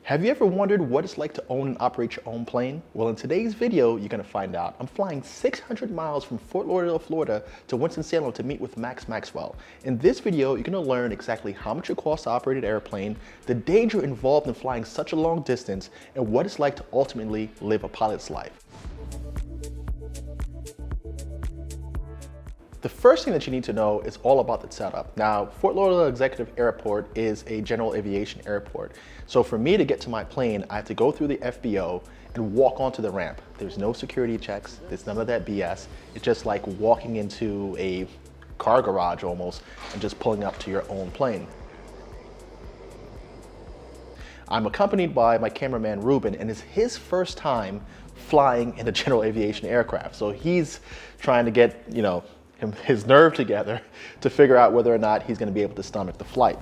Have you ever wondered what it's like to own and operate your own plane? Well, in today's video, you're gonna find out. I'm flying 600 miles from Fort Lauderdale, Florida to Winston Salem to meet with Max Maxwell. In this video, you're gonna learn exactly how much it costs to operate an airplane, the danger involved in flying such a long distance, and what it's like to ultimately live a pilot's life. The first thing that you need to know is all about the setup. Now, Fort Lauderdale Executive Airport is a general aviation airport. So for me to get to my plane, I have to go through the FBO and walk onto the ramp. There's no security checks, there's none of that BS. It's just like walking into a car garage almost and just pulling up to your own plane. I'm accompanied by my cameraman Ruben, and it's his first time flying in a general aviation aircraft. So he's trying to get, his nerve together to figure out whether or not he's going to be able to stomach the flight.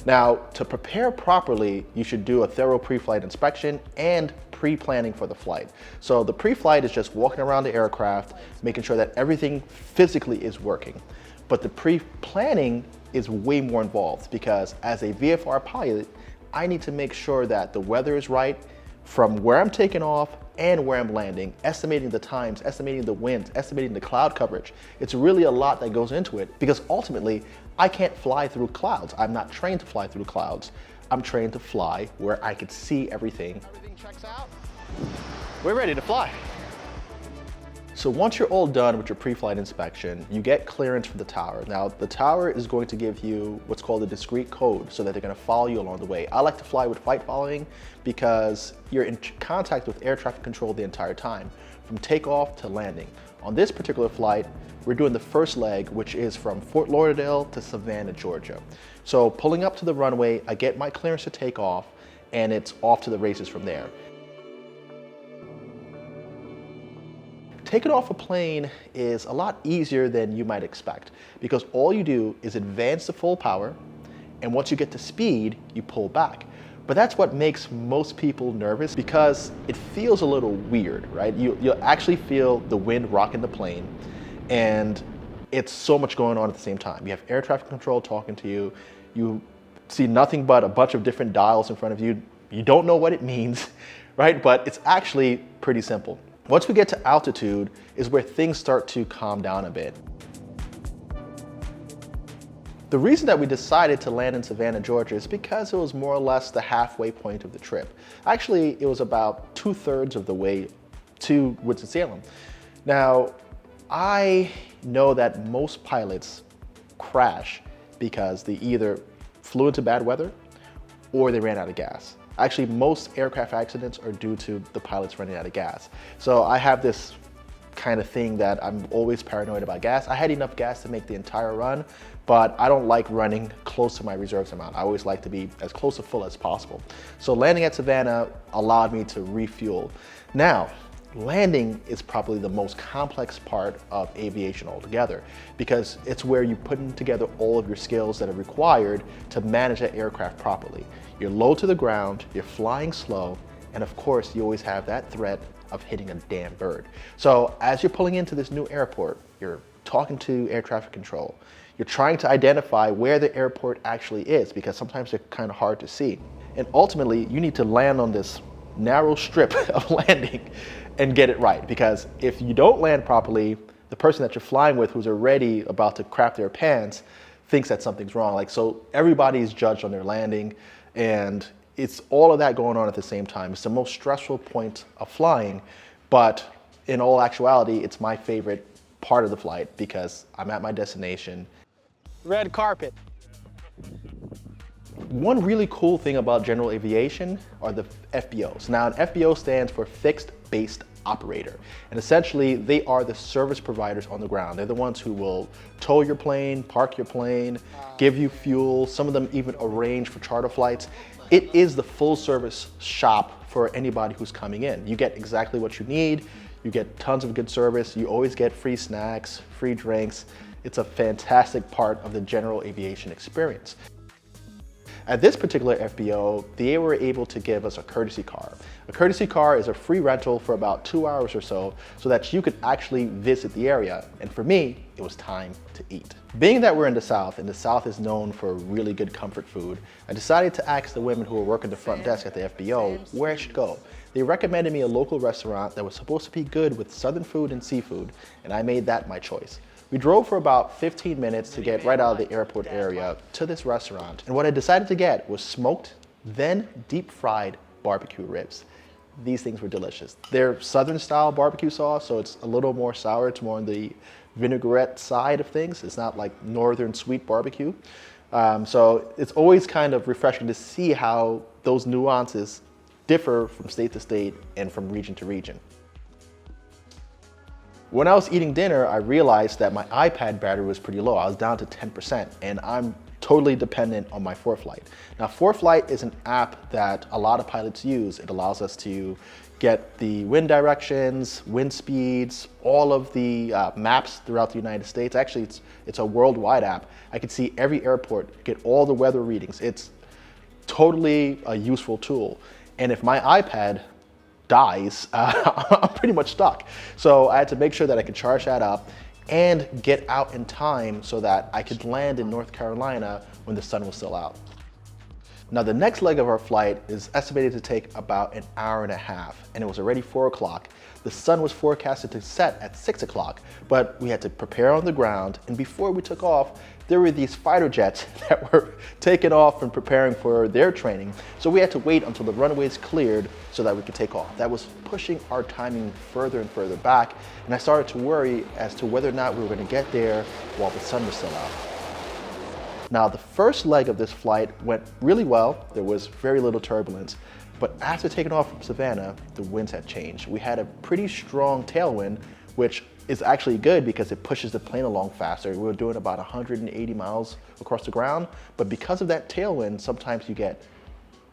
Now, to prepare properly, you should do a thorough pre-flight inspection and pre-planning for the flight. So the pre-flight is just walking around the aircraft, making sure that everything physically is working. But the pre-planning is way more involved because as a VFR pilot, I need to make sure that the weather is right from where I'm taking off and where I'm landing, estimating the times, estimating the winds, estimating the cloud coverage. It's really a lot that goes into it because ultimately I can't fly through clouds. I'm not trained to fly through clouds. I'm trained to fly where I could see everything. Everything checks out. We're ready to fly. So once you're all done with your pre-flight inspection, you get clearance from the tower. Now, the tower is going to give you what's called a discrete code so that they're going to follow you along the way. I like to fly with flight following because you're in contact with air traffic control the entire time, from takeoff to landing. On this particular flight, we're doing the first leg, which is from Fort Lauderdale to Savannah, Georgia. So pulling up to the runway, I get my clearance to take off, and it's off to the races from there. Taking off a plane is a lot easier than you might expect because all you do is advance to full power, and once you get to speed, you pull back. But that's what makes most people nervous because it feels a little weird, right? You'll actually feel the wind rocking the plane, and it's so much going on at the same time. You have air traffic control talking to you. You see nothing but a bunch of different dials in front of you. You don't know what it means, right? But it's actually pretty simple. Once we get to altitude is where things start to calm down a bit. The reason that we decided to land in Savannah, Georgia is because it was more or less the halfway point of the trip. Actually, it was about 2/3 of the way to Winston-Salem. Now, I know that most pilots crash because they either flew into bad weather or they ran out of gas. Actually, most aircraft accidents are due to the pilots running out of gas. So I have this kind of thing that I'm always paranoid about gas. I had enough gas to make the entire run, but I don't like running close to my reserves amount. I always like to be as close to full as possible. So landing at Savannah allowed me to refuel. Now, landing is probably the most complex part of aviation altogether because it's where you put together all of your skills that are required to manage that aircraft properly. You're low to the ground, you're flying slow, and of course you always have that threat of hitting a damn bird. So as you're pulling into this new airport, you're talking to air traffic control. You're trying to identify where the airport actually is because sometimes they're kind of hard to see. And ultimately, you need to land on this narrow strip of landing and get it right, because if you don't land properly, the person that you're flying with who's already about to crap their pants thinks that something's wrong. So everybody's judged on their landing, and it's all of that going on at the same time. It's the most stressful point of flying, but in all actuality, it's my favorite part of the flight because I'm at my destination. Red carpet. One really cool thing about general aviation are the FBOs. Now, an FBO stands for Fixed Based Operator, and essentially they are the service providers on the ground. They're the ones who will tow your plane, park your plane, give you fuel. Some of them even arrange for charter flights. It is the full service shop for anybody who's coming in. You get exactly what you need. You get tons of good service. You always get free snacks, free drinks. It's a fantastic part of the general aviation experience. At this particular FBO, they were able to give us a courtesy car. A courtesy car is a free rental for about 2 hours or so that you could actually visit the area. And for me, it was time to eat. Being that we're in the South, and the South is known for really good comfort food, I decided to ask the women who were working the front desk at the FBO where I should go. They recommended me a local restaurant that was supposed to be good with Southern food and seafood, and I made that my choice. We drove for about 15 minutes to get right out of the airport area to this restaurant, and what I decided to get was smoked, then deep fried barbecue ribs. These things were delicious. They're Southern style barbecue sauce, so it's a little more sour. It's more on the vinaigrette side of things. It's not like Northern sweet barbecue. So it's always kind of refreshing to see how those nuances differ from state to state and from region to region. When I was eating dinner, I realized that my iPad battery was pretty low. I was down to 10%, and I'm totally dependent on my ForeFlight. Now, ForeFlight is an app that a lot of pilots use. It allows us to get the wind directions, wind speeds, all of the maps throughout the United States. Actually, it's a worldwide app. I can see every airport, get all the weather readings. It's totally a useful tool. And if my iPad dies, I'm pretty much stuck. So I had to make sure that I could charge that up and get out in time so that I could land in North Carolina when the sun was still out. Now, the next leg of our flight is estimated to take about an hour and a half, and it was already 4 o'clock. The sun was forecasted to set at 6 o'clock, but we had to prepare on the ground, and before we took off, there were these fighter jets that were taking off and preparing for their training, so we had to wait until the runways cleared so that we could take off. That was pushing our timing further and further back, and I started to worry as to whether or not we were going to get there while the sun was still out. Now, the first leg of this flight went really well. There was very little turbulence, but after taking off from Savannah, the winds had changed. We had a pretty strong tailwind, which is actually good because it pushes the plane along faster. We were doing about 180 miles across the ground, but because of that tailwind, sometimes you get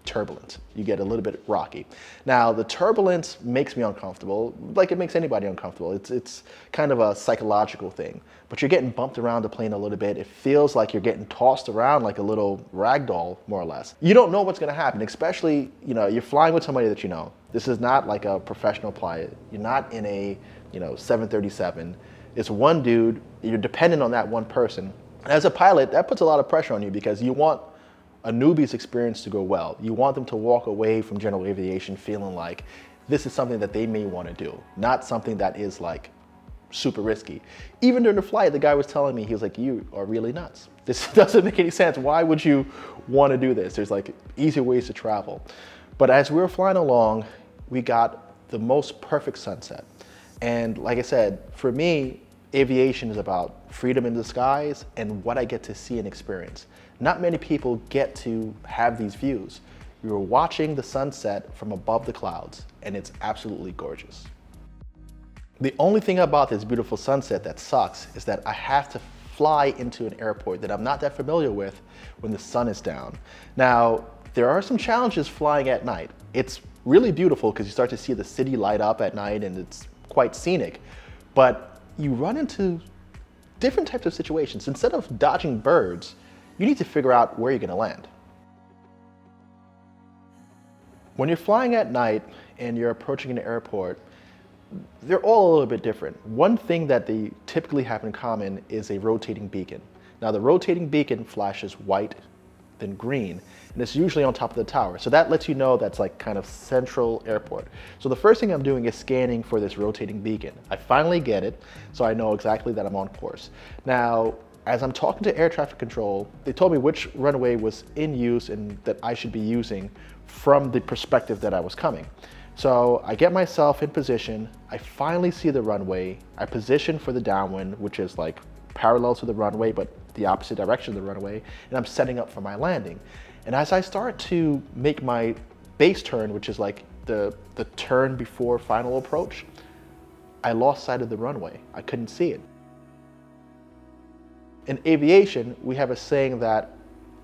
turbulent. You get a little bit rocky. Now, the turbulence makes me uncomfortable, like it makes anybody uncomfortable. It's kind of a psychological thing, but you're getting bumped around the plane a little bit. It feels like you're getting tossed around like a little rag doll, more or less. You don't know what's gonna happen, especially, you're flying with somebody that you know. This is not like a professional pilot. You're not in a, 737. It's one dude, you're dependent on that one person. As a pilot, that puts a lot of pressure on you because you want a newbie's experience to go well. You want them to walk away from general aviation feeling like this is something that they may want to do, not something that is like super risky. Even during the flight, the guy was telling me, he was like, you are really nuts. This doesn't make any sense. Why would you want to do this? There's like easier ways to travel. But as we were flying along, we got the most perfect sunset. And like I said, for me, aviation is about freedom in the skies and what I get to see and experience. Not many people get to have these views. We were watching the sunset from above the clouds, and it's absolutely gorgeous. The only thing about this beautiful sunset that sucks is that I have to fly into an airport that I'm not that familiar with when the sun is down. Now, there are some challenges flying at night. It's really beautiful because you start to see the city light up at night and it's quite scenic, but you run into different types of situations. Instead of dodging birds, you need to figure out where you're going to land. When you're flying at night and you're approaching an airport, they're all a little bit different. One thing that they typically have in common is a rotating beacon. Now, the rotating beacon flashes white, then green, and it's usually on top of the tower. So that lets you know that's like kind of central airport. So the first thing I'm doing is scanning for this rotating beacon. I finally get it, so I know exactly that I'm on course. Now, as I'm talking to air traffic control, they told me which runway was in use and that I should be using from the perspective that I was coming. So I get myself in position, I finally see the runway, I position for the downwind, which is like parallel to the runway, but the opposite direction of the runway, and I'm setting up for my landing. And as I start to make my base turn, which is like the turn before final approach, I lost sight of the runway. I couldn't see it. In aviation, we have a saying that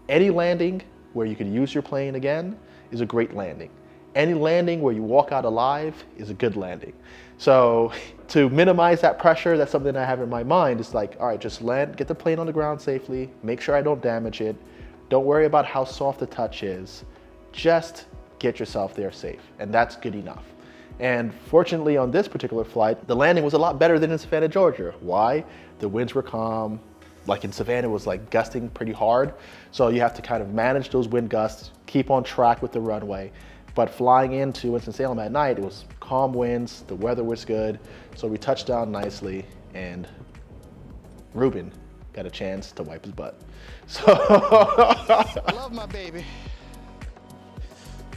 any landing where you can use your plane again is a great landing. Any landing where you walk out alive is a good landing. So to minimize that pressure, that's something I have in my mind. It's like, all right, just land, get the plane on the ground safely, make sure I don't damage it. Don't worry about how soft the touch is. Just get yourself there safe, and that's good enough. And fortunately on this particular flight, the landing was a lot better than in Savannah, Georgia. Why? The winds were calm. Like in Savannah, it was like gusting pretty hard. So you have to kind of manage those wind gusts, keep on track with the runway. But flying into Winston-Salem at night, it was calm winds, the weather was good. So we touched down nicely and Ruben got a chance to wipe his butt. So I love my baby.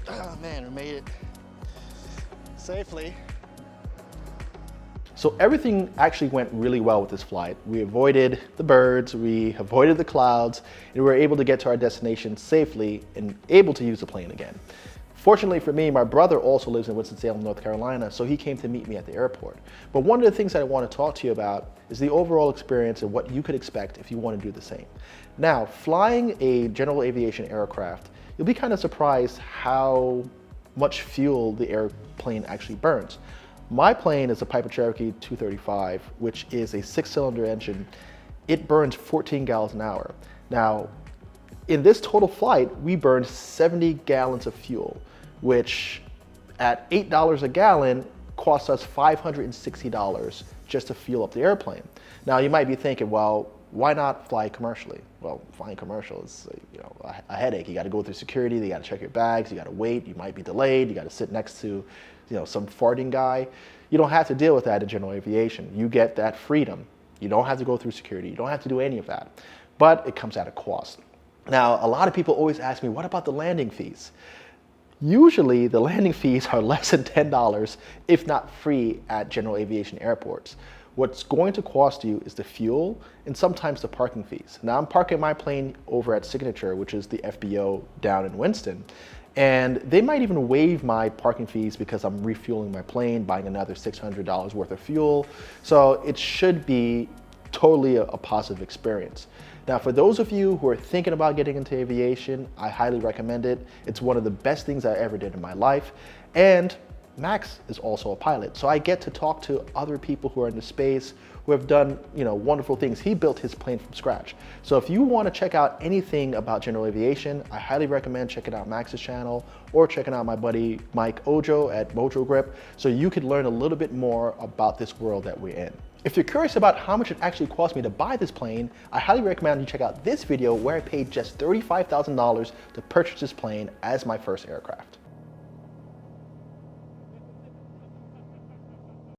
Oh man, we made it safely. So everything actually went really well with this flight. We avoided the birds, we avoided the clouds, and we were able to get to our destination safely and able to use the plane again. Fortunately for me, my brother also lives in Winston-Salem, North Carolina, so he came to meet me at the airport. But one of the things that I want to talk to you about is the overall experience and what you could expect if you want to do the same. Now, flying a general aviation aircraft, you'll be kind of surprised how much fuel the airplane actually burns. My plane is a Piper Cherokee 235, which is a 6-cylinder engine. It burns 14 gallons an hour. Now, in this total flight, we burned 70 gallons of fuel, which at $8 a gallon costs us $560 just to fuel up the airplane. Now, you might be thinking, well, why not fly commercially? Well, flying commercial is a headache. You got to go through security, you got to check your bags, you got to wait, you might be delayed, you got to sit next to some farting guy. You don't have to deal with that in general aviation. You get that freedom. You don't have to go through security. You don't have to do any of that. But it comes at a cost. Now, a lot of people always ask me, what about the landing fees? Usually, the landing fees are less than $10, if not free, at general aviation airports. What's going to cost you is the fuel and sometimes the parking fees. Now, I'm parking my plane over at Signature, which is the FBO down in Winston. And they might even waive my parking fees because I'm refueling my plane, buying another $600 worth of fuel. So it should be totally a positive experience. Now, for those of you who are thinking about getting into aviation, I highly recommend it. It's one of the best things I ever did in my life. And Max is also a pilot, so I get to talk to other people who are in the space, who have done wonderful things. He built his plane from scratch. So if you want to check out anything about general aviation, I highly recommend checking out Max's channel or checking out my buddy Mike Ojo at Mojo Grip, so you could learn a little bit more about this world that we're in. If you're curious about how much it actually cost me to buy this plane, I highly recommend you check out this video where I paid just $35,000 to purchase this plane as my first aircraft.